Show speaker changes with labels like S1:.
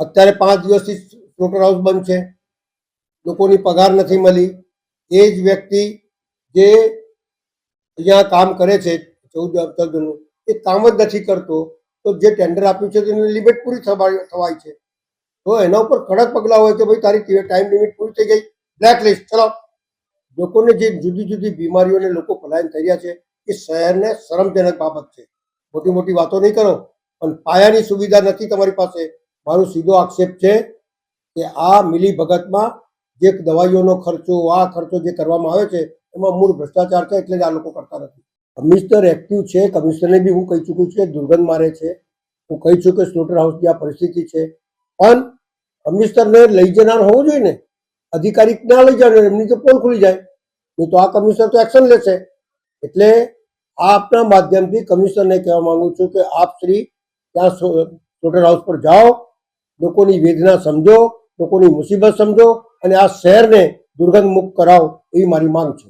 S1: અત્યારે 5 દિવસથી slaughter house બંધ છે, લોકોની પગાર નથી મળી. એ જ વ્યક્તિ જે અહીંયા કામ કરે છે 14 એ કામ જ નથી કરતો, તો જે ટેન્ડર આપ્યું છે તેની લિમિટ પૂરી થવાય છે, તો એના ઉપર કડક પગલાં હોય કે ભાઈ તારી ટાઈમ લિમિટ પૂરી થઈ ગઈ, બ્લેક લિસ્ટ ચલો. લોકોને જે જુદી જુદી બીમારીઓને લોકો પલાયન થઈ રહ્યા છે એ શહેરને શરમજનક બાબત છે. મોટી મોટી વાતો નહીં કરો, પણ પાયાની સુવિધા નથી તમારી પાસે. મારો સીધો આક્ષેપ છે કે આ મિલી ભગતમાં જે દવાઈઓનો ખર્ચો, આ ખર્ચો જે કરવામાં આવે છે એમાં મૂળ ભ્રષ્ટાચાર છે, એટલે જ આ લોકો કરતા નથી. કમિશનર એક્ટિવ છે, કમિશનરને બી હું કહી ચૂક્યું છું કે દુર્ગંધ મારે છે. હું કહી છું કે સ્લોટર હાઉસની આ પરિસ્થિતિ છે, પણ કમિશનરને લઈ જનાર હોવું જોઈએ ને, અધિકારી ના લઈ જાય, એમની તો પોલ ખુલી જાય, નહીં તો આ કમિશનર તો એક્શન લેશે. એટલે આપના માધ્યમથી કમિશનરને કહેવા માંગુ છું કે આપ શ્રી ત્યાં સ્લોટર હાઉસ પર જાઓ, લોકોની વેદના સમજો, લોકોની મુસીબત સમજો અને આ શહેરને દુર્ગંધ મુક્ત કરાવો, એવી મારી માંગ છે.